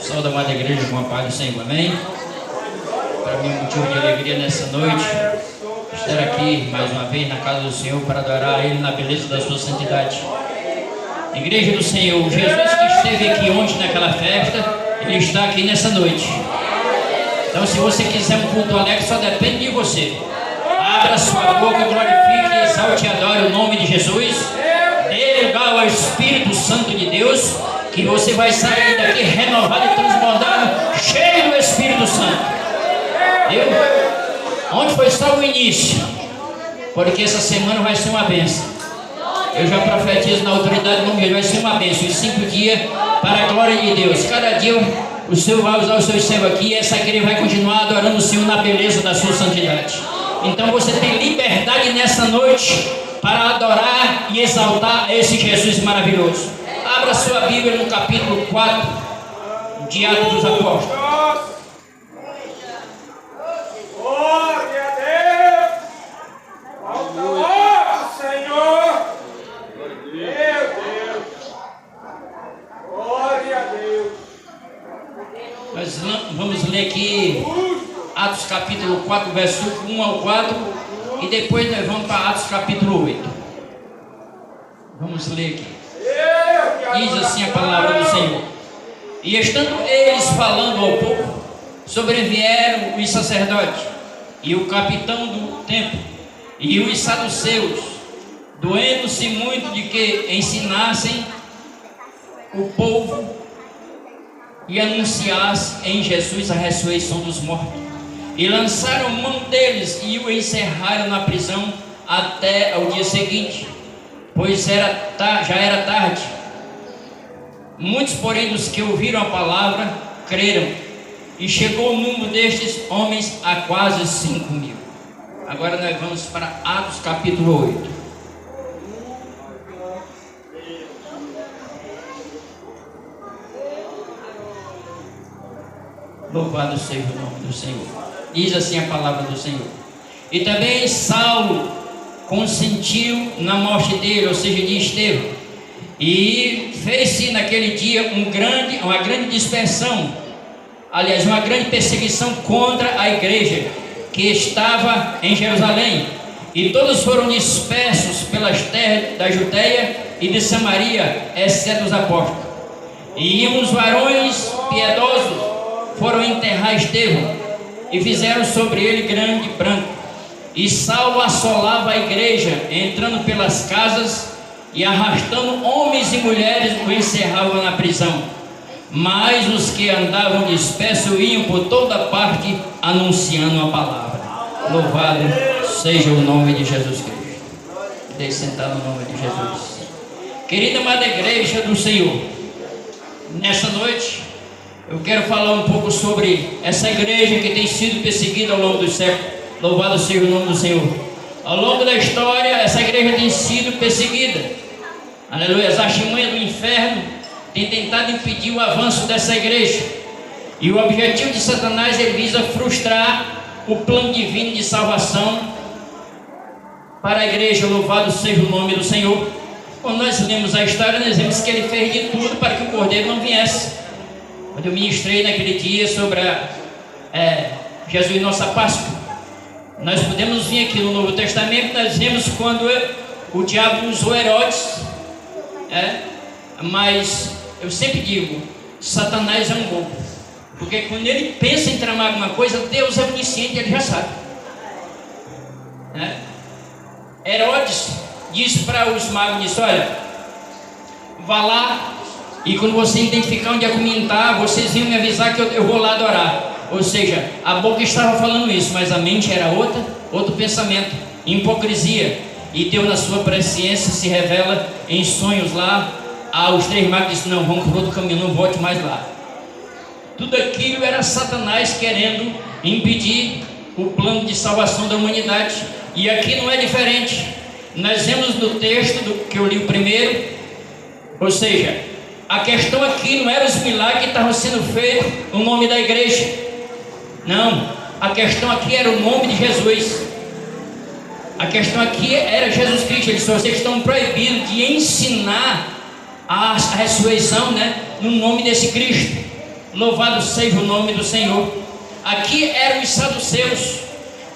Saúde, amada igreja, com a paz do Senhor, amém? Para mim é um motivo de alegria nessa noite estar aqui mais uma vez na casa do Senhor para adorar a Ele na beleza da sua santidade. Igreja do Senhor, Jesus que esteve aqui ontem naquela festa, Ele está aqui nessa noite. Então, se você quiser um culto alegre, só depende de você. Abra sua boca, glorifique, exalte e adore o nome de Jesus. Dê lugar ao Espírito Santo de Deus, que você vai sair daqui renovado e transbordado, cheio do Espírito Santo. Viu? Onde foi só o início, porque essa semana vai ser uma bênção. Eu já profetizo na autoridade do nome de Deus, vai ser uma bênção. Os 5 dias para a glória de Deus. Cada dia o Senhor vai usar o seu servo aqui, e essa igreja vai continuar adorando o Senhor na beleza da sua santidade. Então você tem liberdade nessa noite para adorar e exaltar esse Jesus maravilhoso. Abra sua Bíblia no capítulo 4 de Atos dos Apóstolos. Glória a Deus! Alta Senhor! Meu Deus! Glória a Deus! Nós vamos ler aqui Atos capítulo 4, versículo 1 ao 4, e depois nós vamos para Atos capítulo 8. Vamos ler aqui. Diz assim a palavra do Senhor: E estando eles falando ao povo, sobrevieram os sacerdotes e o capitão do templo e os saduceus, doendo-se muito de que ensinassem o povo e anunciassem em Jesus a ressurreição dos mortos. E lançaram mão deles e o encerraram na prisão até ao dia seguinte, pois já era tarde. Muitos, porém, dos que ouviram a palavra, creram, e chegou o número destes homens a quase 5.000. Agora nós vamos para Atos capítulo 8. Louvado seja o nome do Senhor. Diz assim a palavra do Senhor: E também Saulo consentiu na morte dele, ou seja, de Estevão, e fez-se naquele dia uma grande dispersão, aliás, uma grande perseguição contra a igreja que estava em Jerusalém, e todos foram dispersos pelas terras da Judeia e de Samaria, exceto os apóstolos. E uns varões piedosos foram enterrar Estevão, e fizeram sobre ele grande pranto. E Saulo assolava a igreja, entrando pelas casas e arrastando homens e mulheres, o encerravam na prisão. Mas os que andavam dispersos iam por toda parte anunciando a palavra. Louvado seja o nome de Jesus Cristo. Deixe sentar no nome de Jesus. Querida amada igreja do Senhor, nessa noite eu quero falar um pouco sobre essa igreja que tem sido perseguida ao longo dos séculos. Louvado seja o nome do Senhor. Ao longo da história, essa igreja tem sido perseguida. Aleluia. As artimanhas do inferno têm tentado impedir o avanço dessa igreja. E o objetivo de Satanás, ele visa frustrar o plano divino de salvação para a igreja. Louvado seja o nome do Senhor. Quando nós lemos a história, nós vemos que ele fez de tudo para que o cordeiro não viesse. Quando eu ministrei naquele dia sobre Jesus nossa Páscoa, nós podemos vir aqui no Novo Testamento, nós vemos quando o diabo usou Herodes, mas eu sempre digo, Satanás é um bobo, porque quando ele pensa em tramar alguma coisa, Deus é onisciente, ele já sabe. Herodes disse para os magos, disse: olha, vá lá, e quando você identificar onde é que eu me entrar, vocês iam me avisar que eu vou lá adorar. Ou seja, a boca estava falando isso, mas a mente era outro pensamento, hipocrisia. E Deus, na sua presciência, se revela em sonhos lá. Os 3 magos disseram: não, vamos por outro caminho, não volte mais lá. Tudo aquilo era Satanás querendo impedir o plano de salvação da humanidade. E aqui não é diferente. Nós vemos no texto que eu li o primeiro, ou seja, a questão aqui não era os milagres que estavam sendo feitos no nome da igreja. Não, a questão aqui era o nome de Jesus. A questão aqui era Jesus Cristo. Eles disse: vocês estão proibidos de ensinar a ressurreição, no nome desse Cristo. Louvado seja o nome do Senhor. Aqui eram os saduceus,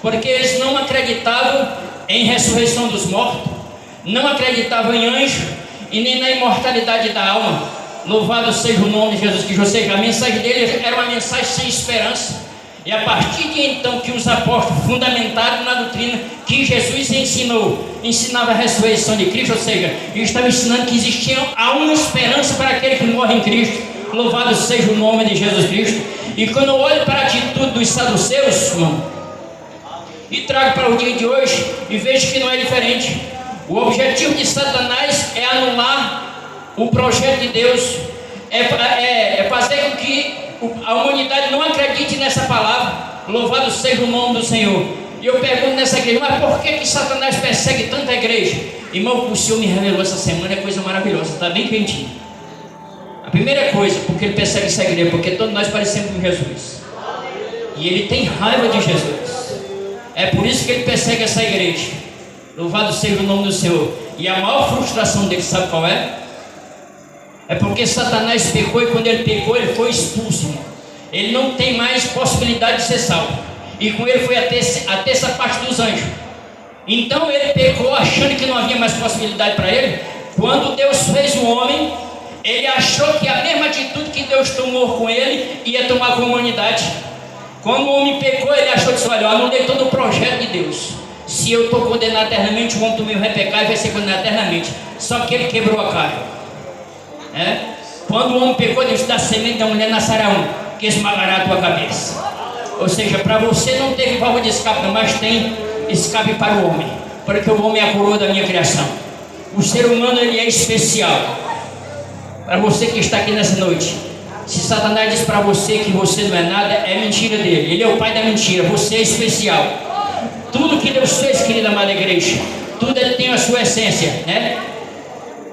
porque eles não acreditavam em ressurreição dos mortos, não acreditavam em anjo e nem na imortalidade da alma. Louvado seja o nome de Jesus Cristo. Ou seja, a mensagem deles era uma mensagem sem esperança. E a partir de então que os apóstolos fundamentaram na doutrina que Jesus ensinava a ressurreição de Cristo, ou seja, eles estavam ensinando que existia uma esperança para aquele que morre em Cristo. Louvado seja o nome de Jesus Cristo. E quando eu olho para a atitude dos saduceus, irmão, e trago para o dia de hoje, e vejo que não é diferente. O objetivo de Satanás é anular o projeto de Deus, é fazer com que a humanidade não acredite nessa palavra. Louvado seja o nome do Senhor. E eu pergunto nessa igreja, mas por que Satanás persegue tanta igreja? Irmão, o Senhor me revelou essa semana, é coisa maravilhosa, está bem quentinho. A primeira coisa, porque ele persegue essa igreja, porque todos nós parecemos com Jesus, e ele tem raiva de Jesus. É por isso que ele persegue essa igreja. Louvado seja o nome do Senhor. E a maior frustração dele, sabe qual é? É porque Satanás pecou, e quando ele pecou, ele foi expulso, irmão. Ele não tem mais possibilidade de ser salvo. E com ele foi até essa parte dos anjos. Então ele pecou achando que não havia mais possibilidade para ele. Quando Deus fez o homem, ele achou que a mesma atitude que Deus tomou com ele ia tomar com a humanidade. Quando o homem pecou, ele achou que, olha, eu anulei todo o projeto de Deus. Se eu estou condenado eternamente, o homem também vai pecar e vai ser condenado eternamente. Só que ele quebrou a cara. Quando o homem pecou, Deus dá semente da mulher nascerá que esmagará a tua cabeça. Ou seja, para você não teve válvula de escape, mas tem escape para o homem, porque o homem é a coroa da minha criação. O ser humano, ele é especial. Para você que está aqui nessa noite, se Satanás diz para você que você não é nada, é mentira dele. Ele é o pai da mentira. Você é especial. Tudo que Deus fez, querida amada igreja, tudo ele tem a sua essência, né?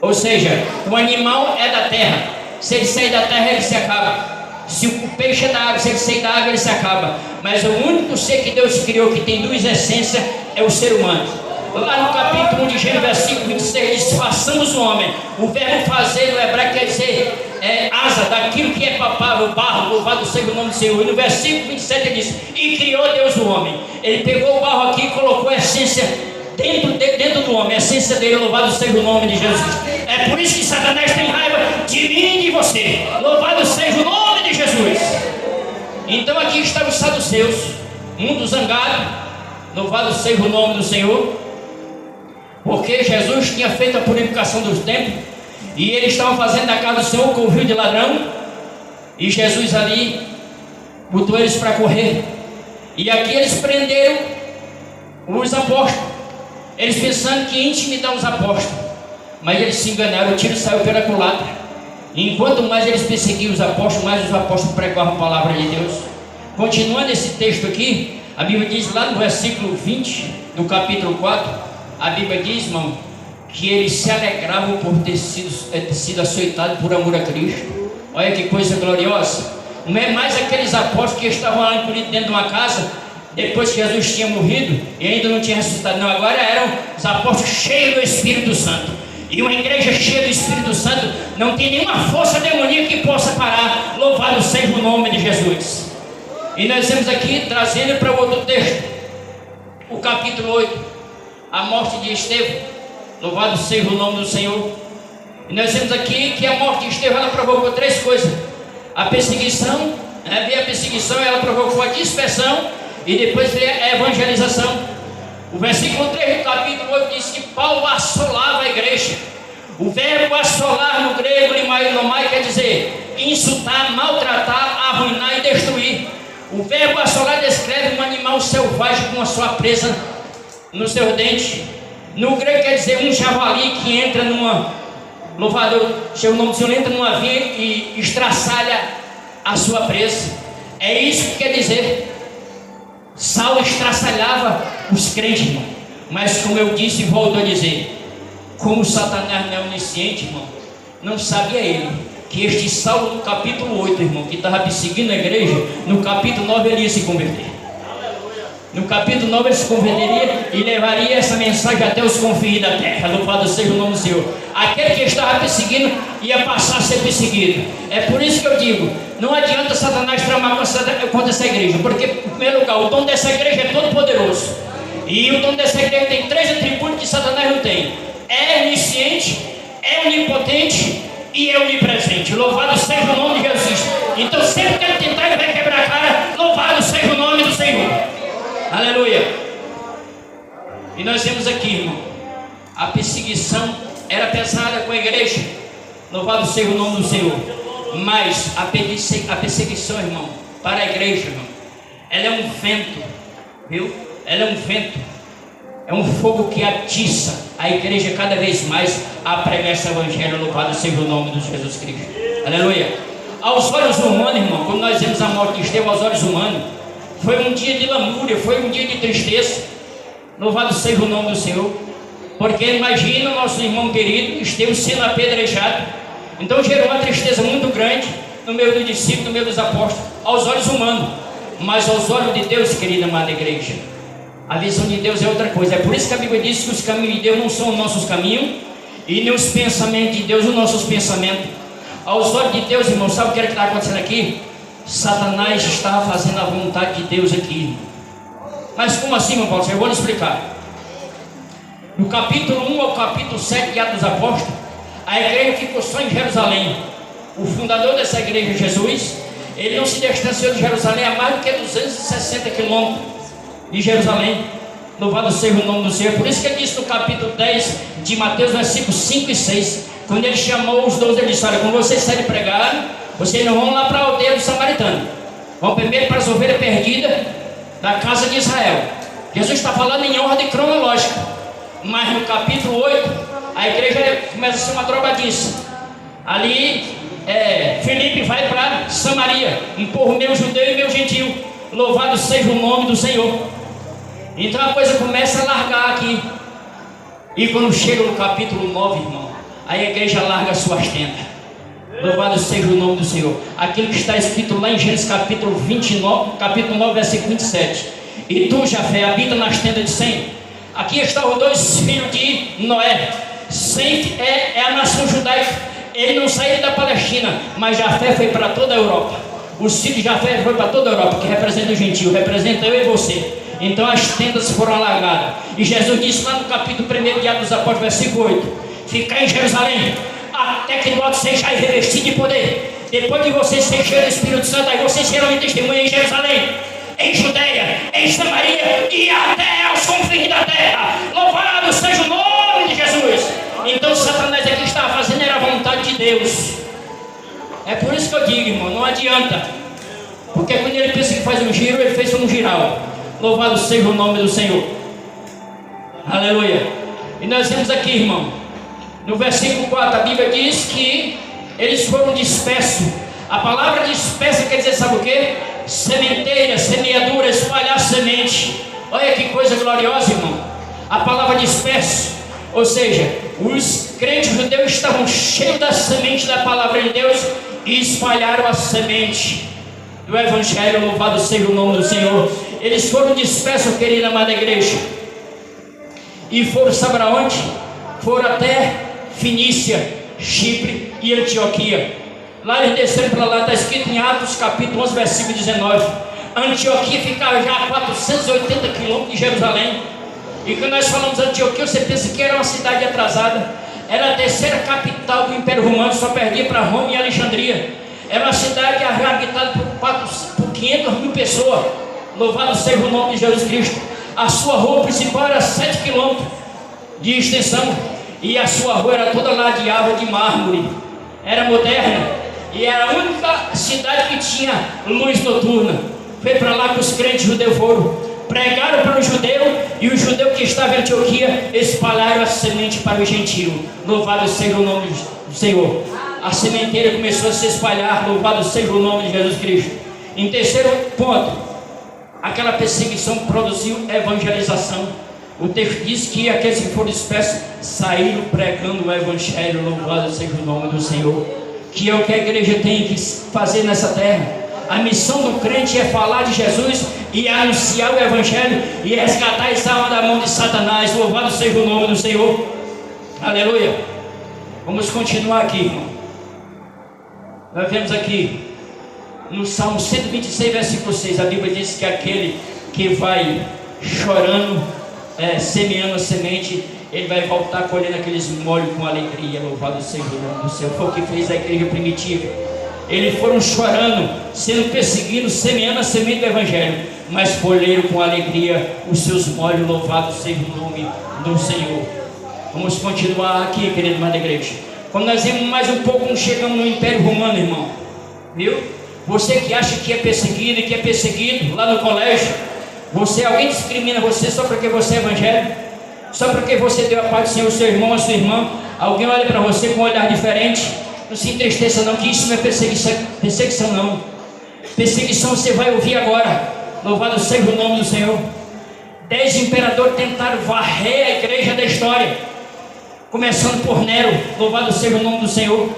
Ou seja, o animal é da terra. Se ele sair da terra, ele se acaba. Se o peixe é da água, se ele sair da água, ele se acaba. Mas o único ser que Deus criou que tem duas essências é o ser humano. Lá no capítulo 1 de Gênesis, versículo 26, diz: façamos o homem. O verbo fazer no hebraico quer dizer asa, daquilo que é palpável, barro. Louvado seja o nome do Senhor. E no versículo 27 ele diz: e criou Deus o homem. Ele pegou o barro aqui e colocou a essência dentro do homem, a essência dele. Louvado seja o nome de Jesus. É por isso que Satanás tem raiva de mim e de você. Louvado seja o nome de Jesus. Então aqui estão os saduceus, mundo zangado. Louvado seja o nome do Senhor, porque Jesus tinha feito a purificação dos templos, e eles estavam fazendo da casa do Senhor covil de ladrão, e Jesus ali botou eles para correr. E aqui eles prenderam os apóstolos, eles pensando que iam intimidar os apóstolos, mas eles se enganaram. O tiro saiu pela culatra. E enquanto mais eles perseguiam os apóstolos, mais os apóstolos pregavam a palavra de Deus. Continuando esse texto aqui, a Bíblia diz lá no versículo 20 do capítulo 4, a Bíblia diz, irmão, que eles se alegravam por ter sido açoitados por amor a Cristo. Olha que coisa gloriosa. Não é mais aqueles apóstolos que estavam lá encolhidos dentro de uma casa, depois que Jesus tinha morrido e ainda não tinha ressuscitado. Não, agora eram os apóstolos cheios do Espírito Santo. E uma igreja cheia do Espírito Santo não tem nenhuma força demoníaca que possa parar. Louvado seja o nome de Jesus. E nós temos aqui, trazendo para o outro texto, o capítulo 8, a morte de Estevão. Louvado seja o nome do Senhor. E nós temos aqui que a morte de Estevão, ela provocou três coisas: a perseguição, veio a perseguição, ela provocou a dispersão, e depois veio a evangelização. O versículo 3 do capítulo 8 diz que Paulo assolava a igreja. O verbo assolar no grego, limai, quer dizer insultar, maltratar, arruinar e destruir. O verbo assolar descreve um animal selvagem com a sua presa no seu dente. No grego quer dizer um javali que entra numa, louvado seja o nome do Senhor, entra numa vinha e estraçalha a sua presa. É isso que quer dizer. Saulo estraçalhava os crentes, irmão. Mas como eu disse e volto a dizer, como Satanás não é onisciente, irmão, não sabia ele que este Saulo no capítulo 8, irmão, que estava perseguindo a igreja, no capítulo 9 ele ia se converter. No capítulo 9 ele se converteria e levaria essa mensagem até os confins da terra. Louvado seja o nome do Senhor. Aquele que estava perseguindo ia passar a ser perseguido. É por isso que eu digo, Não adianta Satanás tramar contra essa igreja, porque, em primeiro lugar, o dom dessa igreja é todo poderoso. E o dom dessa igreja tem 3 atributos que Satanás não tem: é onisciente, é onipotente e é onipresente. Louvado seja o nome de Jesus. Então, sempre que ele tentar, ele vai quebrar a cara. Louvado seja o nome do Senhor. Aleluia. E nós vemos aqui, irmão, a perseguição era pesada com a igreja. Louvado seja o nome do Senhor. Mas a perseguição, irmão, para a igreja, irmão, ela é um vento, viu? Ela é um vento, é um fogo que atiça a igreja cada vez mais a pregar esse evangelho. Louvado seja o nome de Jesus Cristo. Aleluia. Aos olhos humanos, irmão, quando nós vemos a morte de Estevão aos olhos humanos, foi um dia de lamúria, foi um dia de tristeza. Louvado seja o nome do Senhor. Porque imagina o nosso irmão querido Estevão sendo apedrejado. Então gerou uma tristeza muito grande no meio dos discípulos, no meio dos apóstolos, aos olhos humanos. Mas aos olhos de Deus, querida amada igreja, a visão de Deus é outra coisa. É por isso que a Bíblia diz que os caminhos de Deus não são os nossos caminhos, e nem os pensamentos de Deus os nossos pensamentos. Aos olhos de Deus, irmão, sabe o que está acontecendo aqui? Satanás está fazendo a vontade de Deus aqui. Mas como assim, irmão Paulo? Eu vou lhe explicar. No capítulo 1 ao capítulo 7 de Atos dos Apóstolos, a igreja ficou só em Jerusalém. O fundador dessa igreja, Jesus, ele não se distanciou de Jerusalém a mais do que 260 quilômetros de Jerusalém. Louvado seja o nome do Senhor. Por isso que ele disse no capítulo 10 de Mateus, versículos 5 e 6, quando ele chamou os 12, ele disse: olha, quando vocês saírem pregar, vocês não vão lá para a aldeia do samaritano, vão primeiro para as ovelhas perdidas da casa de Israel. Jesus está falando em ordem cronológica. Mas no capítulo 8, a igreja começa a ser uma drogadiça. Ali, Filipe vai para Samaria, empurra o meu judeu e meu gentil. Louvado seja o nome do Senhor. Então a coisa começa a largar aqui. E quando chega no capítulo 9, irmão, aí a igreja larga as suas tendas. Louvado seja o nome do Senhor. Aquilo que está escrito lá em Gênesis capítulo 29, capítulo 9, versículo 27. E tu, Jafé, habita nas tendas de Sem. Aqui estão os 2 filhos de Noé. Sem é a nação judaica. Ele não saiu da Palestina, mas Jafé foi para toda a Europa. Os filhos de Jafé foram para toda a Europa, que representa o gentio, representa eu e você. Então as tendas foram alargadas. E Jesus disse lá no capítulo 1 de Atos dos Apóstolos, versículo 8: ficai em Jerusalém, até que do alto sejais revestidos de poder. Depois de vocês serem cheios do Espírito Santo, aí vocês serão testemunhas em Jerusalém, em Judeia, em Samaria e até aos confins da terra. Louvado seja o nome de Jesus. Então Satanás aqui estava fazendo era a vontade de Deus. É por isso que eu digo, irmão, não adianta. Porque quando ele pensa que faz um giro, ele fez um giral. Louvado seja o nome do Senhor. Aleluia. E nós vemos aqui, irmão, no versículo 4, a Bíblia diz que eles foram dispersos. A palavra dispersa quer dizer, sabe o que? Sementeira, semeadura, espalhar semente. Olha que coisa gloriosa, irmão. A palavra disperso, ou seja, os crentes judeus estavam cheios da semente da palavra de Deus e espalharam a semente do evangelho. Louvado seja o nome do Senhor. Eles foram dispersos, querida amada igreja, e foram, sabe para onde? Foram até Fenícia, Chipre e Antioquia. Lá eles desceram para lá, está escrito em Atos capítulo 11, versículo 19. Antioquia ficava já a 480 quilômetros de Jerusalém. E quando nós falamos Antioquia, você pensa que era uma cidade atrasada. Era a terceira capital do Império Romano, só perdia para Roma e Alexandria. Era uma cidade habitada por 500 mil pessoas. Louvado seja o nome de Jesus Cristo. A sua rua principal era 7 quilômetros de extensão. E a sua rua era toda ladeada de mármore. Era moderna. E era a única cidade que tinha luz noturna. Foi para lá que os crentes judeus foram. Pregaram para o judeu, e o judeu que estava em Antioquia espalharam a semente para o gentio. Louvado seja o nome do Senhor. A sementeira começou a se espalhar. Louvado seja o nome de Jesus Cristo. Em terceiro ponto, aquela perseguição produziu evangelização. O texto diz que aqueles que foram dispersos saíram pregando o evangelho. Louvado seja o nome do Senhor. Que é o que a igreja tem que fazer nessa terra. A missão do crente é falar de Jesus e anunciar o evangelho e resgatar essa alma da mão de Satanás. Louvado seja o nome do Senhor. Aleluia. Vamos continuar aqui, irmão. Nós vemos aqui No Salmo 126, versículo 6, a Bíblia diz que aquele que vai chorando, semeando a semente, ele vai voltar colhendo aqueles molhos com alegria. Louvado seja o nome do Senhor. Foi o que fez a igreja primitiva. Eles foram chorando, sendo perseguidos, semeando a semente do Evangelho, mas colheram com alegria os seus molhos. Louvado seja o nome do Senhor. Vamos continuar aqui, querido irmão da igreja. Quando nós vemos mais um pouco, chegamos no Império Romano, irmão. Viu? Você que acha que é perseguido e que é perseguido lá no colégio, alguém discrimina você só porque você é evangélico, só porque você deu a paz do Senhor ao seu irmão, à sua irmã. Alguém olha para você com um olhar diferente. Não se entristeça não, que isso não é perseguição não. Perseguição você vai ouvir agora. Louvado seja o nome do Senhor. 10 imperadores tentaram varrer a igreja da história, começando por Nero. Louvado seja o nome do Senhor.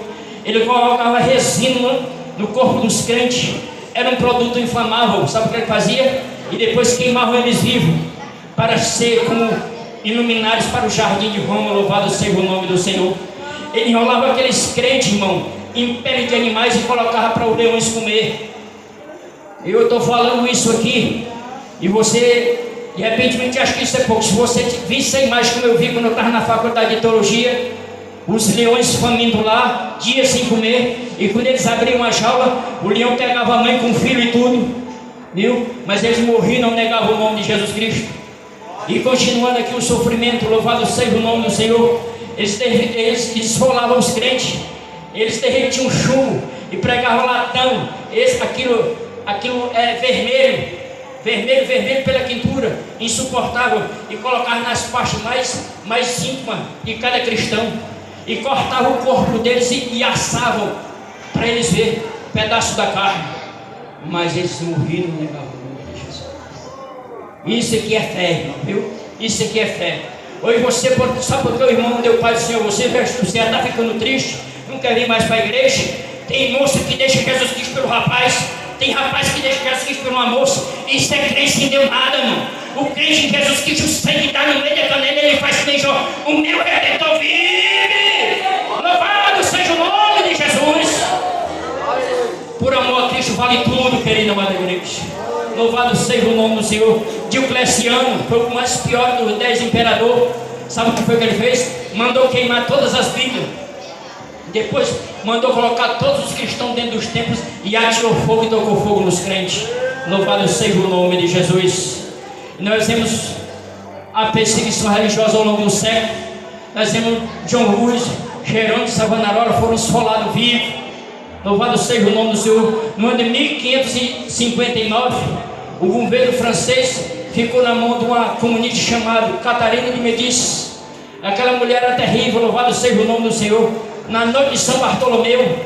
Ele colocava resina no corpo dos crentes. Era um produto inflamável. Sabe o que ele fazia? E depois queimavam eles vivos, para ser como iluminados para o jardim de Roma. Louvado seja o nome do Senhor. Ele enrolava aqueles crentes, irmão, em pele de animais e colocava para os leões comer. Eu estou falando isso aqui, e você de repente acha que isso é pouco. Se você visse a imagem como eu vi quando eu estava na faculdade de teologia, os leões famintos lá, dias sem comer, e quando eles abriam a jaula, o leão pegava a mãe com o filho e tudo, viu? Mas eles morriam, não negavam o nome de Jesus Cristo. E continuando aqui o sofrimento, louvado seja o nome do Senhor. Eles esfolavam os crentes, eles derretiam chumbo e pregavam latão. Aquilo é vermelho pela quintura, insuportável, e colocavam nas partes mais íntimas de cada cristão, e cortavam o corpo deles e assavam para eles verem pedaço da carne. Mas eles morriam, não negavam o nome de Jesus. Isso aqui é fé, irmão, viu? Isso aqui é fé. Hoje você, sabe porque o irmão não deu paz do Senhor? Você já está ficando triste, não quer vir mais para a igreja. Tem moço que deixa Jesus Cristo pelo rapaz, tem rapaz que deixa Jesus Cristo por uma moça. Isso é crente que deu nada, irmão. O crente em Jesus Cristo, o sangue está no meio da canela, ele faz que nem Jó. O meu Redentor vive! Louvado seja o nome de Jesus! Por amor a Cristo vale tudo, querida amada igreja. Louvado seja o nome do Senhor. Diocleciano foi o mais pior dos 10 imperadores. Sabe o que foi que ele fez? Mandou queimar todas as Bíblias. Depois mandou colocar todos os cristãos dentro dos templos e atirou fogo e tocou fogo nos crentes. Louvado seja o nome de Jesus. E nós vemos a perseguição religiosa ao longo do século. Nós vemos John Hus, Jerônimo de Savonarola foram esfolados vivos. Louvado seja o nome do Senhor. No ano de 1559, o governo francês ficou na mão de uma comunista chamada Catarina de Médicis. Aquela mulher era terrível. Louvado seja o nome do Senhor. Na noite de São Bartolomeu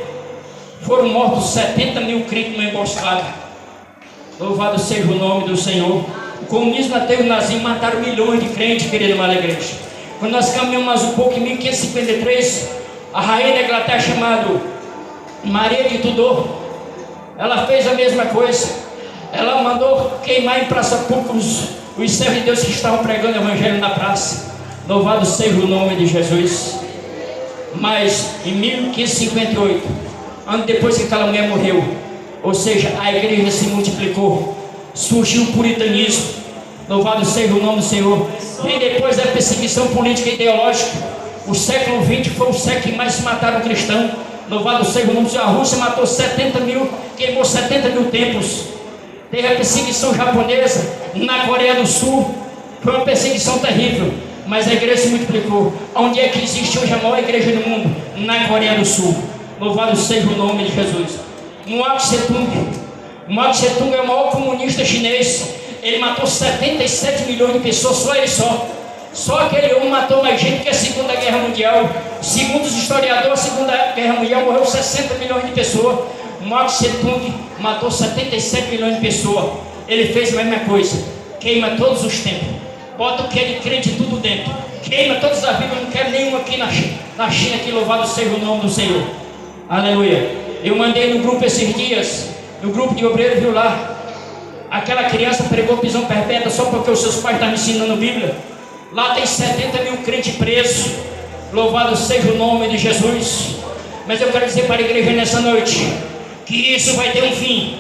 foram mortos 70 mil crentes numa emboscada. Louvado seja o nome do Senhor. O comunismo até o nazismo mataram milhões de crentes, querido irmão da igreja. Quando nós caminhamos mais um pouco, em 1553, a rainha da Inglaterra chamada Maria de Tudor, ela fez a mesma coisa. Ela mandou queimar em praça pública os servos de Deus que estavam pregando o evangelho na praça. Louvado seja o nome de Jesus. Mas em 1558, ano depois que aquela mulher morreu, ou seja, a igreja se multiplicou, surgiu o puritanismo. Louvado seja o nome do Senhor. E depois da perseguição política e ideológica, o século XX foi o século que mais se mataram cristãos. Louvado seja o nome do Senhor. A Rússia matou 70 mil, queimou 70 mil templos. Teve a perseguição japonesa na Coreia do Sul, foi uma perseguição terrível, mas a igreja se multiplicou. Onde é que existe hoje a maior igreja do mundo? Na Coreia do Sul. Louvado seja o nome de Jesus. Mao Tse-tung é o maior comunista chinês. Ele matou 77 milhões de pessoas, só ele só aquele homem matou mais gente que a Segunda Guerra Mundial. Segundo os historiadores, a Segunda Guerra Mundial morreu 60 milhões de pessoas. Mao Tse-tung matou 77 milhões de pessoas. Ele fez a mesma coisa. Queima todos os templos, bota o que ele crente tudo dentro, queima todas as Bíblias. Não quero nenhuma aqui na China, que louvado seja o nome do Senhor. Aleluia. Eu mandei no grupo esses dias, no grupo de obreiros, viu lá, aquela criança pregou prisão perpétua só porque os seus pais estavam ensinando Bíblia. Lá tem 70 mil crentes presos. Louvado seja o nome de Jesus. Mas eu quero dizer para a igreja nessa noite, que isso vai ter um fim,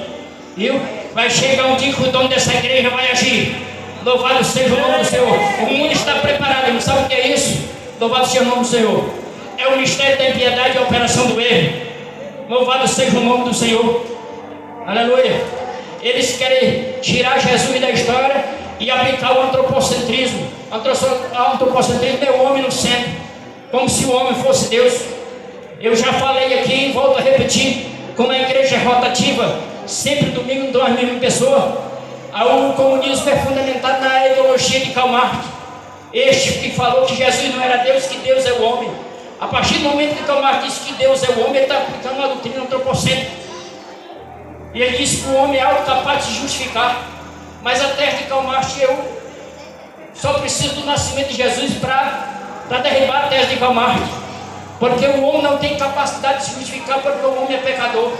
viu? Vai chegar um dia que o dono dessa igreja vai agir. Louvado seja o nome do Senhor. O mundo está preparado, não sabe o que é isso? Louvado seja o nome do Senhor. É o mistério da impiedade e a operação do erro. Louvado seja o nome do Senhor. Aleluia. Eles querem tirar Jesus da história e aplicar o antropocentrismo. O antropocentrismo é o homem no centro, como se o homem fosse Deus. Eu já falei aqui e volto a repetir, como a igreja é rotativa, sempre domingo não as mesmas pessoas. O comunismo é fundamentado na ideologia de Karl Marx. Este que falou que Jesus não era Deus, que Deus é o homem. A partir do momento que Karl Marx disse que Deus é o homem, ele está aplicando uma doutrina antropocêntrica. E ele disse que o homem é algo capaz de se justificar. Mas a tese de Karl Marx, eu só preciso do nascimento de Jesus para derribar a tese de Karl Marx. Porque o homem não tem capacidade de se justificar, porque o homem é pecador.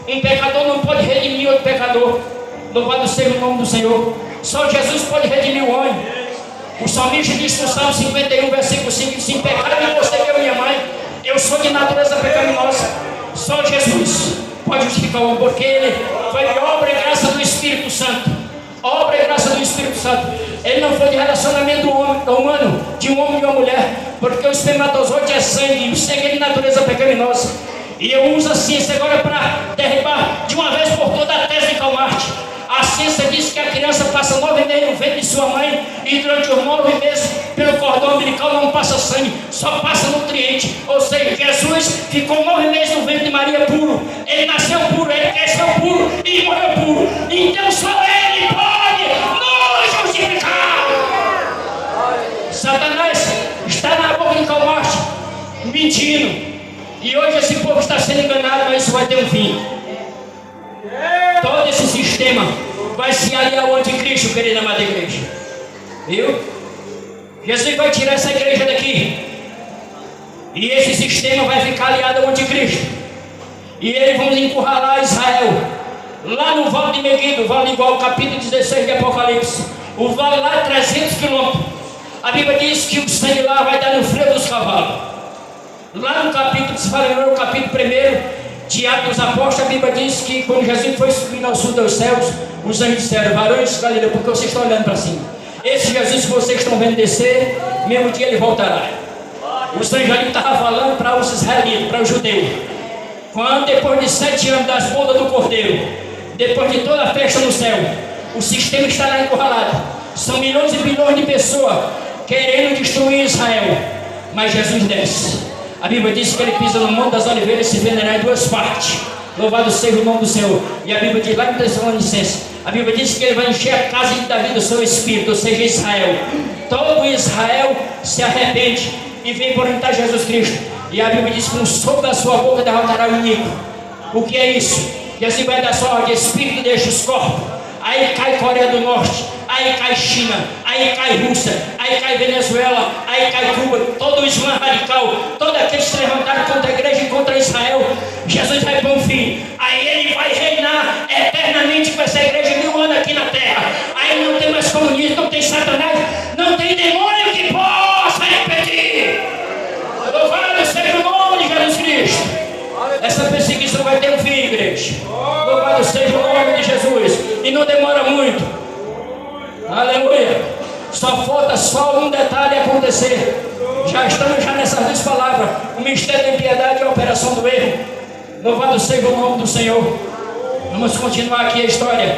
Um pecador não pode redimir outro pecador. Louvado seja o nome do Senhor. Só Jesus pode redimir o homem. O salmista diz no Salmo 51, versículo 5: sem pecado me concebeu minha mãe, eu sou de natureza pecaminosa. Só Jesus pode justificar o homem, porque ele foi obra e graça do Espírito Santo. Obra e graça do Espírito Santo. Ele não foi de relacionamento humano, de um homem e uma mulher, porque o espermatozoide é sangue, e o sangue é de natureza pecaminosa. E eu uso a ciência agora para derribar de uma vez por toda a tese de Karl Marx. A ciência diz que a criança passa 9 meses no ventre de sua mãe, e durante os 9 meses pelo cordão umbilical não passa sangue, só passa nutriente. Ou seja, Jesus ficou 9 meses no ventre de Maria puro. Ele nasceu puro, ele cresceu puro e morreu puro. Então só ele pode nos justificar. Satanás está na boca de Karl Marx mentindo, e hoje esse povo está sendo enganado, mas isso vai ter um fim. Todo esse sistema vai se aliar ao anticristo, querida amada igreja. Viu? Jesus vai tirar essa igreja daqui, e esse sistema vai ficar aliado ao anticristo, e eles vão encurralar Israel lá no Vale de Meguido, vale igual ao capítulo 16 de Apocalipse. O vale lá é 300 quilômetros. A Bíblia diz que o sangue lá vai dar no freio dos cavalos. Lá no capítulo, se fala no capítulo 1 de Atos dos Apóstolos, a Bíblia diz que quando Jesus foi subindo ao sul dos céus, os anjos disseram: varões de Galileia, porque vocês estão olhando para cima? Esse Jesus que vocês estão vendo descer, mesmo dia ele voltará. Os anjos ali estavam falando para os israelitas, para os judeus. Quando depois de 7 anos das bodas do Cordeiro, depois de toda a festa no céu, o sistema estará encurralado. São milhões e bilhões de pessoas querendo destruir Israel, mas Jesus desce. A Bíblia diz que ele pisa no Monte das Oliveiras e se venderá em 2 partes. Louvado seja o nome do Senhor. E a Bíblia diz lá em Tessalonicenses, a Bíblia diz que ele vai encher a casa de Davi do seu espírito, ou seja, Israel. Todo Israel se arrepende e vem por imitar Jesus Cristo. E a Bíblia diz que no sopro da sua boca derrotará o inimigo. O que é isso? Que assim vai dar só de espírito deixa os corpos. Aí cai Coreia do Norte, aí cai China, aí cai Rússia, aí cai Venezuela, aí cai Cuba, todo o Islã radical, todos aqueles que se levantaram contra a igreja e contra Israel. Jesus vai pôr um fim, aí ele vai reinar eternamente com essa igreja 1000 anos aqui na terra. Aí não tem mais comunismo, não tem Satanás, não tem demônio que possa impedir. Louvado seja o nome de Jesus Cristo. Essa perseguição vai ter um fim, igreja. Louvado seja o nome de Jesus. E não demora muito. Aleluia. Só falta só um detalhe acontecer. Já estamos nessas 2 palavras: o mistério da impiedade e a operação do erro. Louvado seja o nome do Senhor. Vamos continuar aqui a história.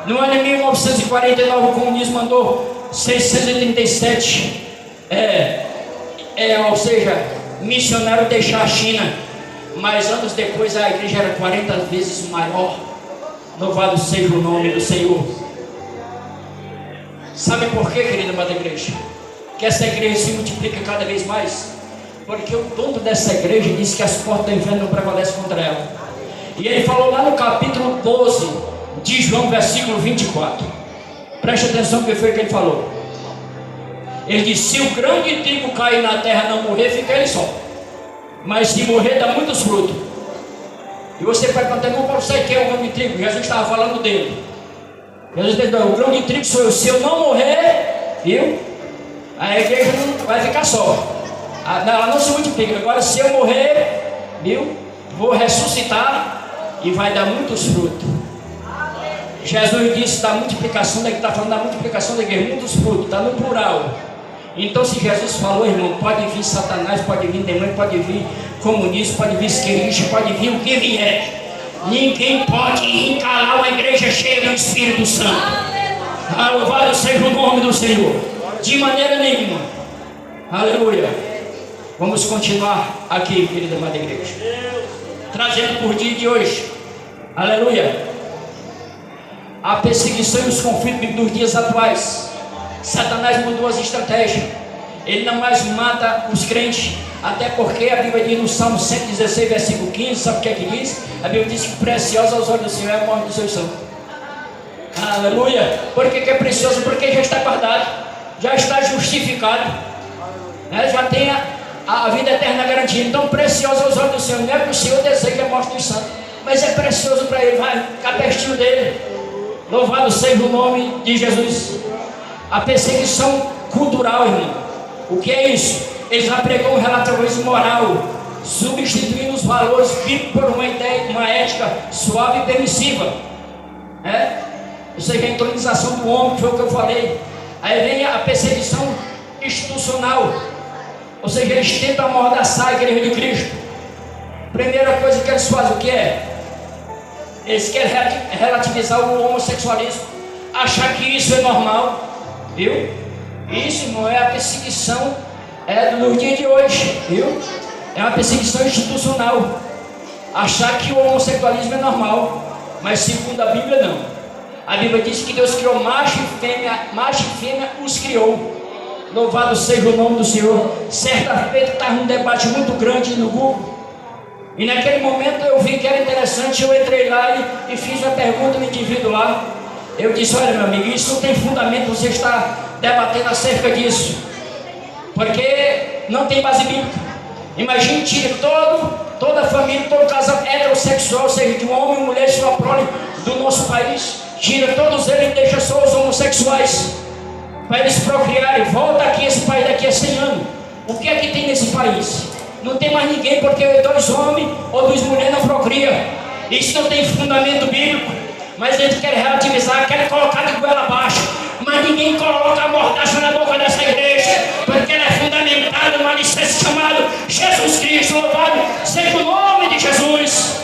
No ano de 1949 o comunismo mandou 637 ou seja, missionário deixar a China. Mas anos depois a igreja era 40 vezes maior. Louvado seja o nome do Senhor. Sabe por quê, querida amada igreja? Que essa igreja se multiplica cada vez mais? Porque o dono dessa igreja disse que as portas do inferno não prevalecem contra ela. E ele falou lá no capítulo 12 de João, versículo 24. Preste atenção no que foi que ele falou. Ele disse: se o grão de trigo cair na terra e não morrer, fica ele só. Mas se morrer, dá muitos frutos. E você pode perguntar: como eu sei que é o grão de trigo? Jesus estava falando dele. Jesus disse: o grão de trigo sou eu. Se eu não morrer, viu? A igreja não vai ficar só. Ela não se multiplica. Agora, se eu morrer, viu? Vou ressuscitar. e vai dar muitos frutos. Jesus disse da multiplicação, daqui está falando da multiplicação da igreja, muitos frutos, está no plural. Então, se Jesus falou, irmão, pode vir Satanás, pode vir demônio, pode vir comunista, pode vir esquerdista, pode vir o que vier. Ninguém pode encalar uma igreja cheia do Espírito Santo. Louvado seja o nome do Senhor. De maneira nenhuma. Aleluia. Vamos continuar aqui, querida amada igreja, trazendo por dia de hoje. Aleluia. A perseguição e os conflitos dos dias atuais. Satanás mudou as estratégias. Ele não mais mata os crentes, até porque a Bíblia diz no Salmo 116, versículo 15, sabe o que é que diz? A Bíblia diz que preciosa aos olhos do Senhor é a morte dos seus santos. Aleluia. Por que é precioso? Porque já está guardado, já está justificado, né? Já tem a vida eterna garantida. Então, precioso aos olhos do Senhor. Não é que o Senhor deseja a morte dos santos, mas é precioso para ele, vai ficar pertinho dele. Louvado seja o nome de Jesus. A perseguição cultural, irmão. O que é isso? Eles apregam um relativismo moral, substituindo os valores bíblicos por uma ideia, uma ética suave e permissiva. Ou seja, a entronização do homem, que foi o que eu falei. Aí vem a perseguição institucional. Ou seja, eles tentam amordaçar a igreja de Cristo. Primeira coisa que eles fazem, o que é? Eles querem relativizar o homossexualismo, achar que isso é normal, viu? Isso, irmão, é a perseguição nos dias de hoje, viu? É uma perseguição institucional, achar que o homossexualismo é normal, mas segundo a Bíblia não. A Bíblia diz que Deus criou macho e fêmea os criou. Louvado seja o nome do Senhor. Certa feita estava um debate muito grande no Google. E naquele momento eu vi que era interessante, eu entrei lá e fiz uma pergunta no indivíduo lá. Eu disse, olha meu amigo, isso não tem fundamento, você está debatendo acerca disso, porque não tem base bíblica. Imagine, tire toda a família, todo casal heterossexual, ou seja, de um homem e mulher e sua prole do nosso país, tira todos eles e deixa só os homossexuais, para eles procriarem. Volta aqui esse país daqui a 100 anos. O que é que tem nesse país? Não tem mais ninguém, porque 2 homens ou 2 mulheres não procriam. Isso não tem fundamento bíblico, mas eles querem relativizar, querem colocar de goela abaixo. Mas ninguém coloca a mordaça na boca dessa igreja, porque ela é fundamentada num alicerce chamado Jesus Cristo. Louvado seja o nome de Jesus.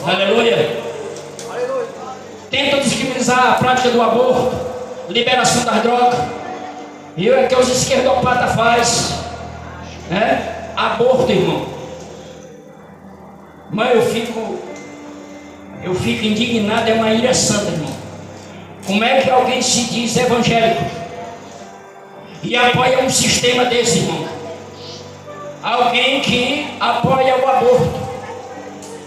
Aleluia. Tentam discriminar a prática do aborto, liberação das drogas. E é que os esquerdopatas fazem, né? Aborto, irmão. Mas eu fico indignado, é uma ira santa, irmão. Como é que alguém se diz evangélico e apoia um sistema desse, irmão? Alguém que apoia o aborto.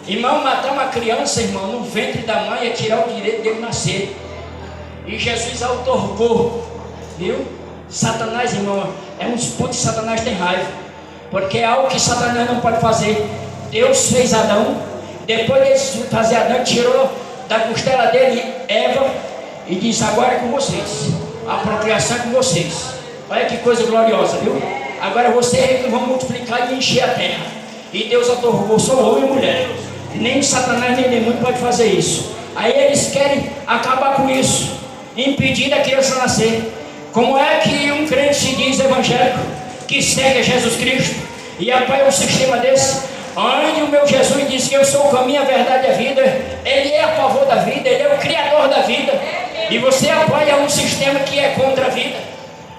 Irmão, matar uma criança, irmão, no ventre da mãe é tirar o direito dele nascer. E Jesus outorgou, viu? Satanás, irmão, é um dos pontos que Satanás tem raiva, porque é algo que Satanás não pode fazer. Deus fez Adão, depois de fazer Adão, tirou da costela dele Eva e disse, agora é com vocês, a procriação é com vocês. Olha que coisa gloriosa, viu? Agora vocês vão multiplicar e encher a terra. E Deus outorgou só homem e mulher. Nem Satanás nem demônio pode fazer isso. Aí eles querem acabar com isso, impedir a criança nascer. Como é que um crente se diz evangélico, que segue a Jesus Cristo e apoia um sistema desse, onde o meu Jesus diz que eu sou o caminho, a verdade e a vida? Ele é a favor da vida, ele é o criador da vida, e você apoia um sistema que é contra a vida.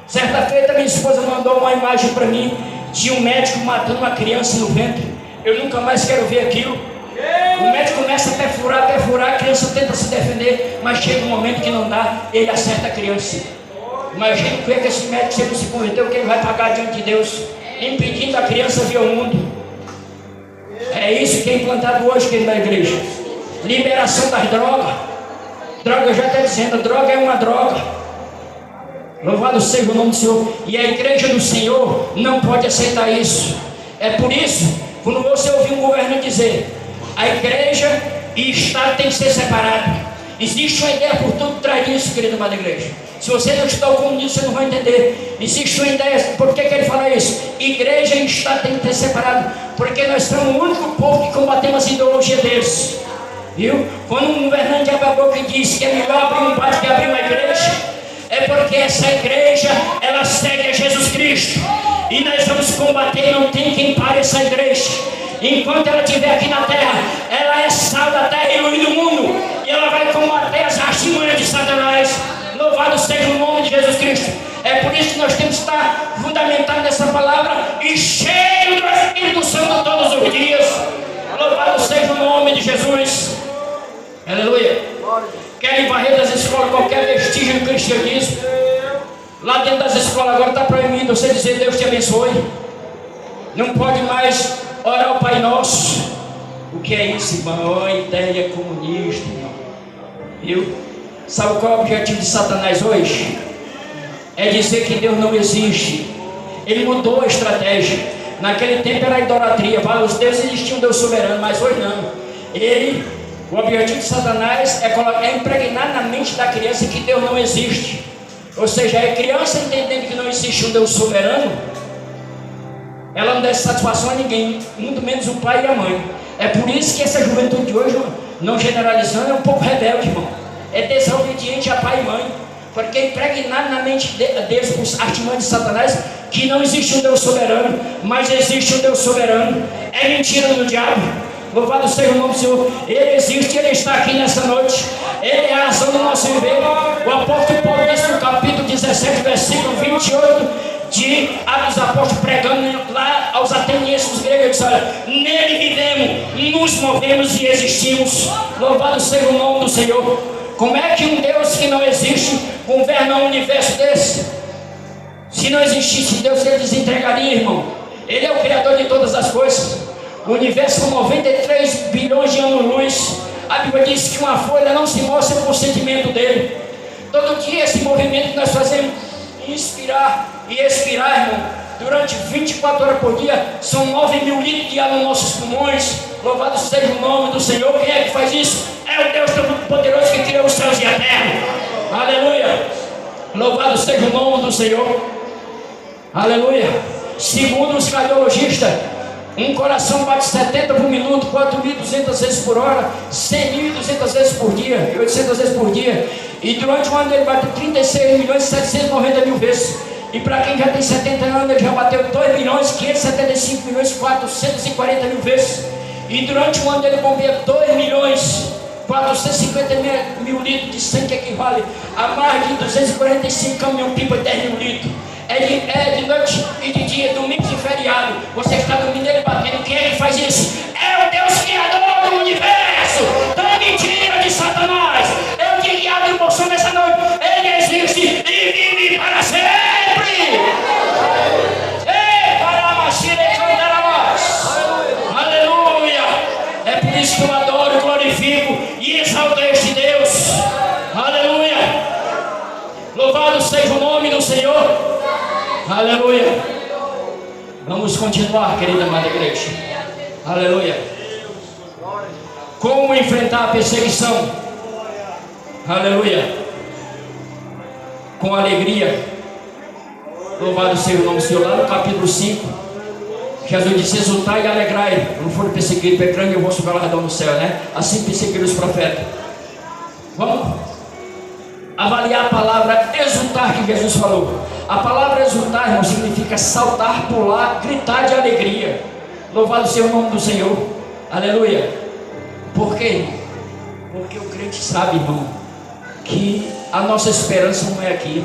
Certa feita minha esposa mandou uma imagem para mim de um médico matando uma criança no ventre. Eu nunca mais quero ver aquilo. O médico começa a perfurar, a criança tenta se defender, mas chega um momento que não dá, ele acerta a criança. Imagina o que é que esse médico, se ele se converteu, que ele vai pagar diante de Deus, impedindo a criança ver o mundo. É isso que é implantado hoje aqui na igreja. Liberação das drogas. Droga, já está dizendo, droga é uma droga. Louvado seja o nome do Senhor. E a igreja do Senhor não pode aceitar isso. É por isso, quando você ouvir um governante dizer, a igreja e o Estado tem que ser separado, Existe uma ideia por tudo trás disso, querida amada igreja. Se você não estudar o comunismo, você não vai entender. Existe uma ideia, por que ele fala isso? Igreja e Estado tem que ter separado, porque nós somos o único povo que combatemos a ideologia deles. Viu? Quando um governante abre a boca e diz que é melhor abrir um bar que abrir uma igreja, é porque essa igreja, ela segue a Jesus Cristo. E nós vamos combater, não tem quem pare essa igreja. Enquanto ela estiver aqui na terra, ela é sal da terra e luz do mundo. E ela vai combater as artimanhas de Satanás. Louvado seja o nome de Jesus Cristo. É por isso que nós temos que estar fundamentados nessa palavra e cheio do Espírito Santo todos os dias. Louvado seja o nome de Jesus. Aleluia. Querem varrer das escolas qualquer vestígio do cristianismo. Lá dentro das escolas agora está proibido você dizer Deus te abençoe. Não pode mais orar o Pai Nosso. O que é isso, irmão? É ideia comunista, irmão. Viu? Sabe qual é o objetivo de Satanás hoje? É dizer que Deus não existe. Ele mudou a estratégia. Naquele tempo era a idolatria. Para os deuses existia um Deus soberano, mas hoje não. O objetivo de Satanás é impregnar na mente da criança que Deus não existe. Ou seja, a criança entendendo que não existe um Deus soberano, ela não dá satisfação a ninguém, muito menos o pai e a mãe. É por isso que essa juventude de hoje, não generalizando, é um pouco rebelde, irmão. É desobediente a pai e mãe, porque é impregnado na mente deles por artimanhas de Satanás que não existe um Deus soberano, mas existe um Deus soberano. É mentira do diabo. Louvado seja o nome do Senhor. Ele existe, Ele está aqui nessa noite. Ele é a razão do nosso viver. O apóstolo Paulo disse no capítulo 17, versículo 28 de Atos dos Apóstolos, pregando lá aos atenienses, os gregos, disse: olha, nele vivemos, nos movemos e existimos. Louvado seja o nome do Senhor. Como é que um Deus que não existe governa um universo desse? Se não existisse Deus, Ele desentregaria, irmão. Ele é o Criador de todas as coisas. O universo com 93 bilhões de anos-luz. A Bíblia diz que uma folha não se mostra por sentimento dele. Todo dia esse movimento que nós fazemos, inspirar e expirar, irmão, durante 24 horas por dia, são 9.000 litros de ar nos nossos pulmões. Louvado seja o nome do Senhor. Quem é que faz isso? É o Deus Todo-Poderoso que criou os céus e a terra. Aleluia. Louvado seja o nome do Senhor. Aleluia. Segundo os cardiologistas, um coração bate 70 por minuto, 4.200 vezes por hora, 100.200 vezes por dia, 800 vezes por dia. E durante um ano ele bate 36.790.000 vezes. E para quem já tem 70 anos, ele já bateu 2.575.440.000 vezes. E durante um ano ele bombeia 2.450.000 litros de sangue, que equivale a mais de 245 caminhão-pipa de 10.000 litros. É de noite e de dia, domingo e feriado. Você está dormindo ele batendo. Quem é que faz isso? É o Deus Criador do universo. Da mentira de Satanás. Eu te guiado em emoção nessa noite. Ele existe e vive para sempre. Ei, para a machina e cantar a voz. Aleluia. É por isso que eu adoro, glorifico e exalto este Deus. Aleluia. Louvado seja o nome do Senhor. Aleluia. Vamos continuar, querida amada igreja. Aleluia. Como enfrentar a perseguição? Aleluia. Com alegria. Louvado seja o nome do Senhor. Lá no capítulo 5, Jesus disse: exultai e alegrai. Não foram perseguidos, pecando, eu vou subir galardão no céu, né? Assim perseguiram os profetas. Vamos avaliar a palavra exultar que Jesus falou. A palavra exultar, irmão, significa saltar, pular, gritar de alegria. Louvado seja o nome do Senhor. Aleluia. Por quê? Porque o crente sabe, irmão, que a nossa esperança não é aqui.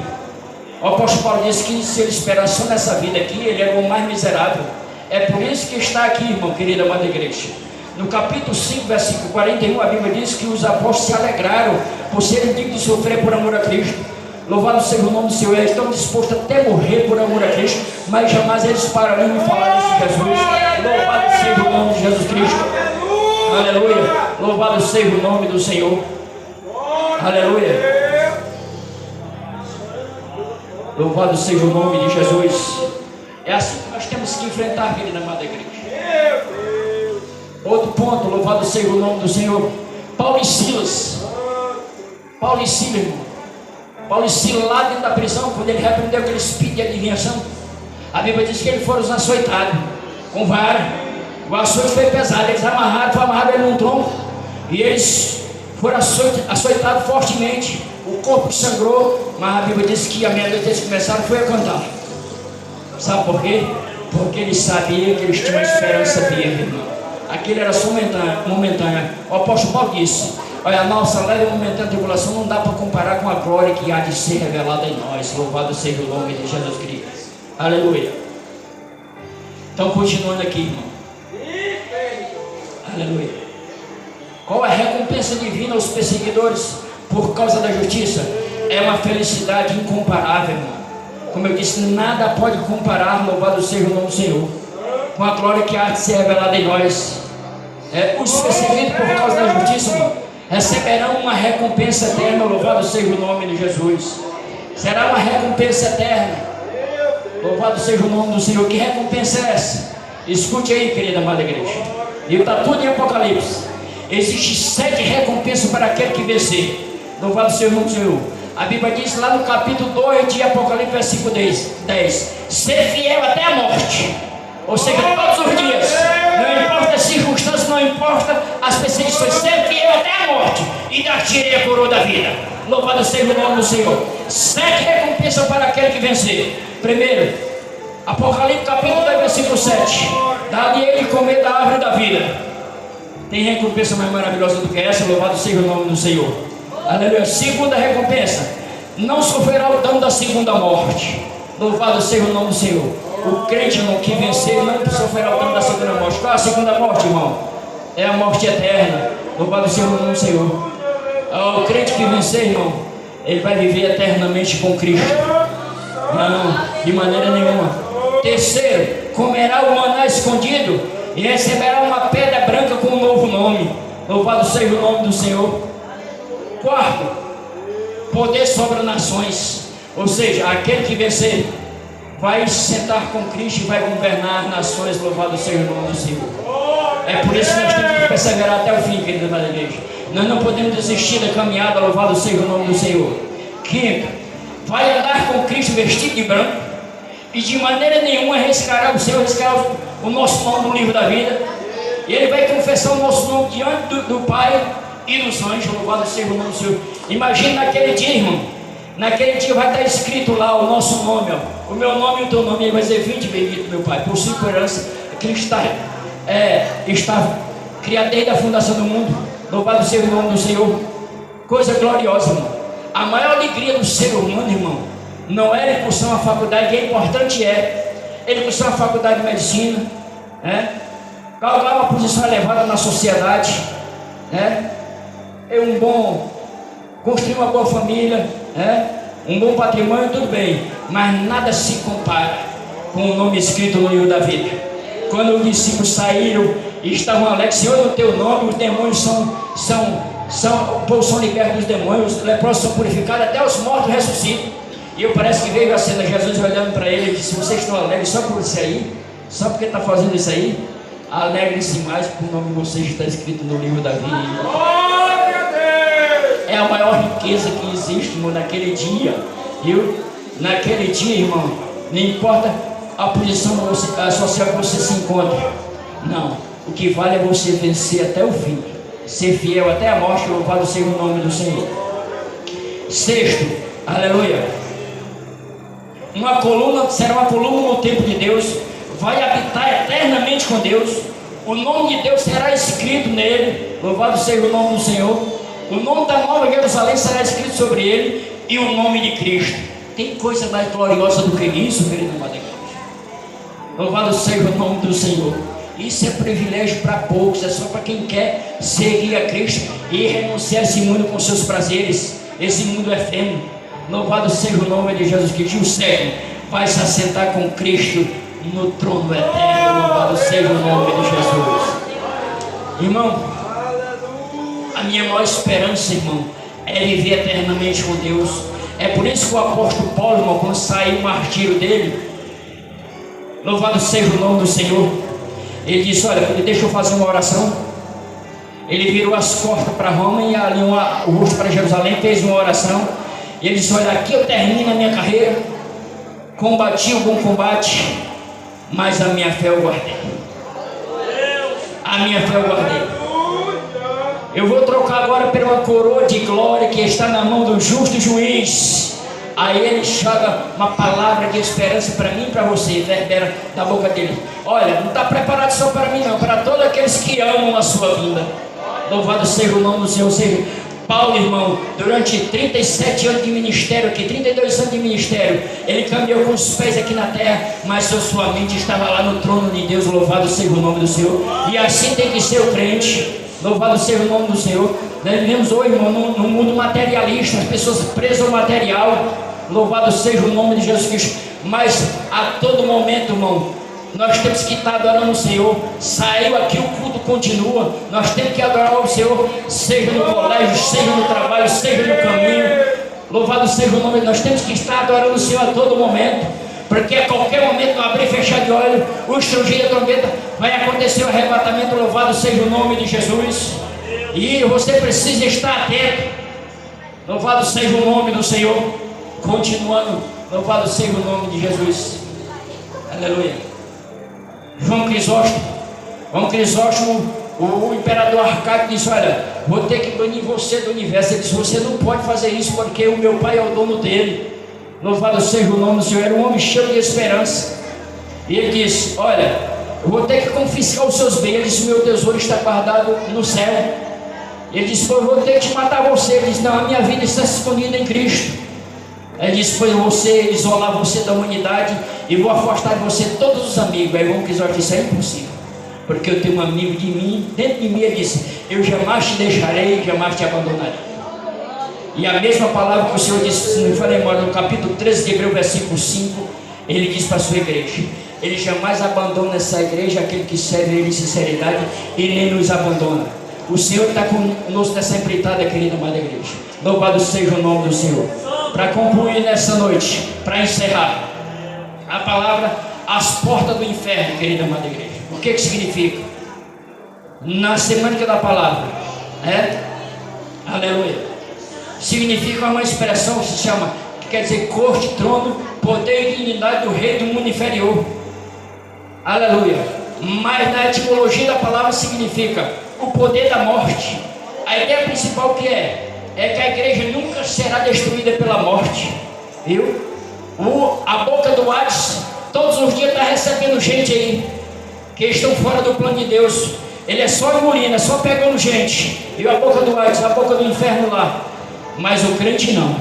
O apóstolo Paulo disse que se ele esperasse só nessa vida aqui, ele era o mais miserável. É por isso que está aqui, irmão, querida amada igreja. No capítulo 5, versículo 41, a Bíblia diz que os apóstolos se alegraram por serem dignos de sofrer por amor a Cristo. Louvado seja o nome do Senhor. Eles estão dispostos até morrer por amor a Cristo, mas jamais eles pararão de falar desse Jesus. Louvado seja o nome de Jesus Cristo. Aleluia. Louvado seja o nome do Senhor. Aleluia. Louvado seja o nome de Jesus. É assim que nós temos que enfrentar, querida amada igreja. Outro ponto, louvado seja o nome do Senhor. Paulo e Silas Paulo e Silas, irmão. Paulo e Silas lá dentro da prisão, quando ele repreendeu aquele espírito de adivinhação, a Bíblia diz que eles foram açoitados com vara. O açoite foi pesado, eles foi amarrado ele num tronco, e eles foram açoitados fortemente. O corpo sangrou, mas a Bíblia diz que à meia-noite eles começaram a cantar. Sabe por quê? Porque eles sabiam que eles tinham uma esperança viva, irmão. Aquilo era só momentânea. O apóstolo Paulo disse: olha, a nossa leve e momentânea tribulação não dá para comparar com a glória que há de ser revelada em nós. Louvado seja o nome de Jesus Cristo. Aleluia. Então, continuando aqui, irmão. Aleluia. Qual é a recompensa divina aos perseguidores por causa da justiça? É uma felicidade incomparável, irmão. Como eu disse, nada pode comparar, louvado seja o nome do Senhor, com a glória que há de ser revelada em nós. Os perseguidos por causa da justiça, irmão, receberão uma recompensa eterna, louvado seja o nome de Jesus. Será uma recompensa eterna, louvado seja o nome do Senhor. Que recompensa é essa? Escute aí, querida amada igreja. E está tudo em Apocalipse. Existe 7 recompensas para aquele que vencer. Louvado seja o nome do Senhor. A Bíblia diz lá no capítulo 2 de Apocalipse, versículo 10: ser fiel até a morte. Ou seja, todos os dias, não importa as circunstâncias, não importa as perseguições, ser fiel até a morte, e dar-te-ei a coroa da vida. Louvado seja o nome do Senhor. 7 recompensas para aquele que vencer. Primeiro, Apocalipse capítulo 2, versículo 7: dá-lhe ele comer da árvore da vida. Tem recompensa mais maravilhosa do que essa? Louvado seja o nome do Senhor. Aleluia. Segunda recompensa: não sofrerá o dano da segunda morte. Louvado seja o nome do Senhor. O crente, irmão, que vencer não sofrerá o dano da segunda morte. Qual é a segunda morte, irmão? É a morte eterna. Louvado seja o nome do Senhor. O crente que vencer, irmão, ele vai viver eternamente com Cristo. Não, de maneira nenhuma. Terceiro, comerá o maná escondido e receberá uma pedra branca com um novo nome. Louvado seja o nome do Senhor. Quarto, poder sobre nações. Ou seja, aquele que vencer vai sentar com Cristo e vai governar nações. Louvado seja o nome do Senhor. É por isso que nós temos que perseverar até o fim, querida amada igreja. Nós não podemos desistir da caminhada. Louvado seja o nome do Senhor. Quinto, vai andar com Cristo vestido de branco e de maneira nenhuma arriscará o Senhor, arriscará o nosso nome no livro da vida. E ele vai confessar o nosso nome diante do Pai e dos anjos. Louvado seja o nome do Senhor. Imagina naquele dia, irmão. Naquele dia vai estar escrito lá o nosso nome, ó. O meu nome e o teu nome. Ele vai dizer: vinde bendito, meu Pai, por sua herança. Cristo está criado desde a fundação do mundo. Louvado seja o nome do Senhor. Coisa gloriosa, irmão. A maior alegria do ser humano, irmão, não é ele cursar uma faculdade, que é importante, ele cursar uma faculdade de medicina, galgar uma posição elevada na sociedade, construir uma boa família, um bom patrimônio, tudo bem, mas nada se compara com o nome escrito no livro da vida. Quando os discípulos saíram e estavam alegres: Senhor, no teu nome os demônios o povo são libertos dos demônios, os leprosos são purificados, até os mortos ressuscitam. E eu parece que veio a cena, Jesus olhando para ele e disse: vocês estão alegres só por isso aí? Só porque está fazendo isso aí? Alegrem-se mais, porque o nome de vocês está escrito no livro da vida. É a maior riqueza que existe, irmão, naquele dia. Viu? Naquele dia, irmão, não importa a posição social que você se encontra. Não, o que vale é você vencer até o fim, ser fiel até a morte. Louvado seja o nome do Senhor. Sexto, aleluia, será uma coluna no templo de Deus, vai habitar eternamente com Deus. O nome de Deus será escrito nele. Louvado seja o nome do Senhor. O nome da Nova Jerusalém será escrito sobre ele, e o nome de Cristo. Tem coisa mais gloriosa do que isso, querido amado igreja? Louvado seja o nome do Senhor. Isso é privilégio para poucos, é só para quem quer seguir a Cristo e renunciar a esse mundo com seus prazeres, esse mundo efêmero. Louvado seja o nome de Jesus Cristo. O sétimo, vai se assentar com Cristo no trono eterno. Louvado seja o nome de Jesus. Irmão, a minha maior esperança, irmão, é viver eternamente com Deus. É por isso que o apóstolo Paulo, irmão, quando saiu o martírio dele, louvado seja o nome do Senhor, ele disse: olha, deixa eu fazer uma oração. Ele virou as costas para Roma e alinhou o rosto para Jerusalém, fez uma oração. E ele disse: olha, aqui eu termino a minha carreira, combati o bom combate, mas a minha fé eu guardei. A minha fé eu guardei. Eu vou trocar agora por uma coroa de glória que está na mão do justo juiz. Aí ele joga uma palavra de esperança para mim e para você, verbera da boca dele. Olha, não está preparado só para mim não, para todos aqueles que amam a sua vinda. Louvado seja o nome do Senhor. Seja Paulo, irmão, durante 37 anos de ministério aqui, 32 anos de ministério, ele caminhou com os pés aqui na terra, mas sua mente estava lá no trono de Deus. Louvado seja o nome do Senhor. E assim tem que ser o crente. Louvado seja o nome do Senhor. Nós vivemos hoje, irmão, num mundo materialista, as pessoas presas ao material. Louvado seja o nome de Jesus Cristo. Mas a todo momento, irmão, nós temos que estar adorando o Senhor. Saiu aqui, o culto continua. Nós temos que adorar o Senhor, seja no colégio, seja no trabalho, seja no caminho. Louvado seja o nome. Nós temos que estar adorando o Senhor a todo momento, porque a qualquer momento, no abrir e fechar de olho, o estrugir da trombeta, vai acontecer o arrebatamento. Louvado seja o nome de Jesus. E você precisa estar atento. Louvado seja o nome do Senhor. Continuando, louvado seja o nome de Jesus. Aleluia. João Crisóstomo, o imperador Arcádio, disse: olha, vou ter que banir você do universo. Ele disse: você não pode fazer isso, porque o meu pai é o dono dele. Louvado seja o nome do Senhor. Era um homem cheio de esperança. E ele disse: olha, eu vou ter que confiscar os seus bens. Ele disse: meu tesouro está guardado no céu. Ele disse: eu vou ter que matar você. Ele disse: não, a minha vida está escondida em Cristo. Ele disse: pois eu vou isolar você da humanidade e vou afastar de você todos os amigos. Aí João Crisóstomo disse: é impossível, porque eu tenho um amigo de mim, dentro de mim. Ele disse: eu jamais te deixarei, jamais te abandonarei. E a mesma palavra que o Senhor disse, se não me falei embora, no capítulo 13 de Hebreus, versículo 5, ele diz para a sua igreja: ele jamais abandona essa igreja, aquele que serve ele em sinceridade, e nem nos abandona. O Senhor está conosco nessa empreitada, querida amada igreja. Louvado seja o nome do Senhor. Para concluir nessa noite, para encerrar, a palavra as portas do inferno, querida amada igreja. O que significa? Na semântica da palavra, aleluia, significa uma expressão que se chama, que quer dizer corte, trono, poder e dignidade do rei do mundo inferior. Aleluia. Mas na etimologia da palavra significa o poder da morte. A ideia principal que é que a igreja nunca será destruída pela morte, viu? A boca do Hades todos os dias está recebendo gente aí que estão fora do plano de Deus. Ele é só engolindo, é só pegando gente. Viu? A boca do Hades, a boca do inferno lá. Mas o crente não.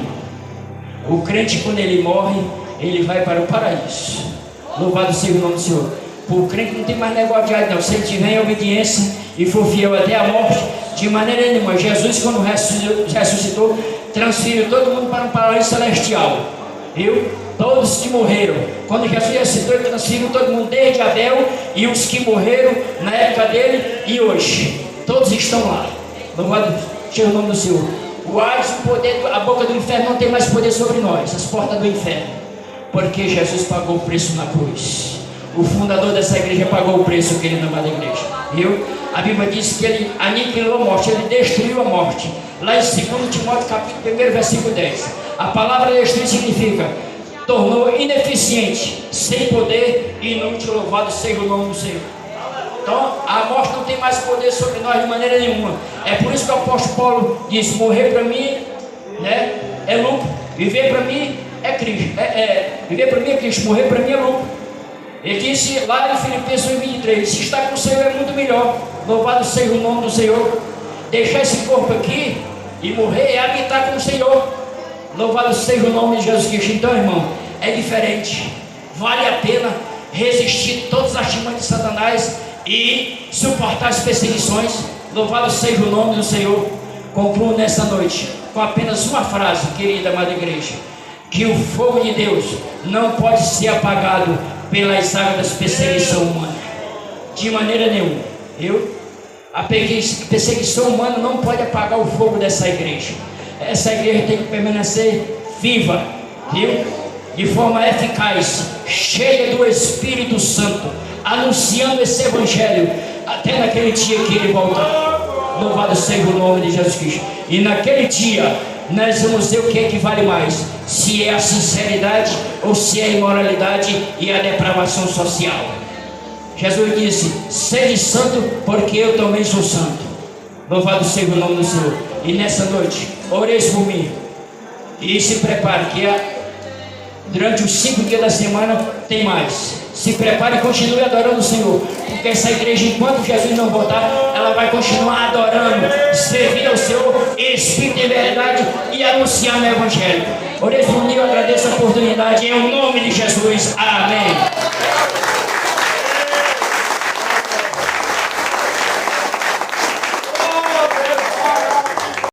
O crente, quando ele morre, ele vai para o paraíso. Louvado seja o nome do Senhor. O crente não tem mais negócio de Hades não. Se ele tiver em obediência e for fiel até a morte, de maneira nenhuma. Jesus, quando ressuscitou, transferiu todo mundo para um paraíso celestial. Viu? Todos que morreram. Quando Jesus ressuscitou, ele transferiu todo mundo, desde Abel e os que morreram na época dele e hoje. Todos estão lá. Louvado seja o nome do Senhor. O Hades, o poder, a boca do inferno não tem mais poder sobre nós, as portas do inferno, porque Jesus pagou o preço na cruz. O fundador dessa igreja pagou o preço, querida amada igreja. Viu? A Bíblia diz que ele aniquilou a morte, ele destruiu a morte. Lá em 2 Timóteo capítulo 1, versículo 10. A palavra destruir significa tornou ineficiente, sem poder e inútil. Louvado seja o nome do Senhor. Então a morte não tem mais poder sobre nós de maneira nenhuma. É por isso que o apóstolo Paulo diz: morrer para mim, né, é lucro, viver para mim é Cristo. Viver para mim é Cristo, morrer para mim é lucro. Ele disse lá em Filipenses 1:23: se está com o Senhor é muito melhor. Louvado seja o nome do Senhor. Deixar esse corpo aqui e morrer é habitar com o Senhor. Louvado seja o nome de Jesus Cristo. Então, irmão, é diferente. Vale a pena resistir todas as artimanhas de Satanás e suportar as perseguições. Louvado seja o nome do Senhor. Concluo nessa noite com apenas uma frase, querida amada igreja: que o fogo de Deus não pode ser apagado pelas águas da perseguição humana, de maneira nenhuma. A perseguição humana não pode apagar o fogo dessa igreja. Essa igreja tem que permanecer viva, viu? De forma eficaz, cheia do Espírito Santo, anunciando esse evangelho até naquele dia que ele voltar. Louvado seja o nome de Jesus Cristo. E naquele dia nós vamos ver o que é que vale mais, se é a sinceridade ou se é a imoralidade e a depravação social. Jesus disse: sede santo, porque eu também sou santo. Louvado seja o nome do Senhor. E nessa noite, ores por mim e se prepare, que durante os 5 dias da semana tem mais. Se prepare e continue adorando o Senhor, porque essa igreja, enquanto Jesus não voltar, ela vai continuar adorando, servindo ao Senhor em espírito e verdade e anunciando o Evangelho. Por isso, eu agradeço a oportunidade em nome de Jesus. Amém.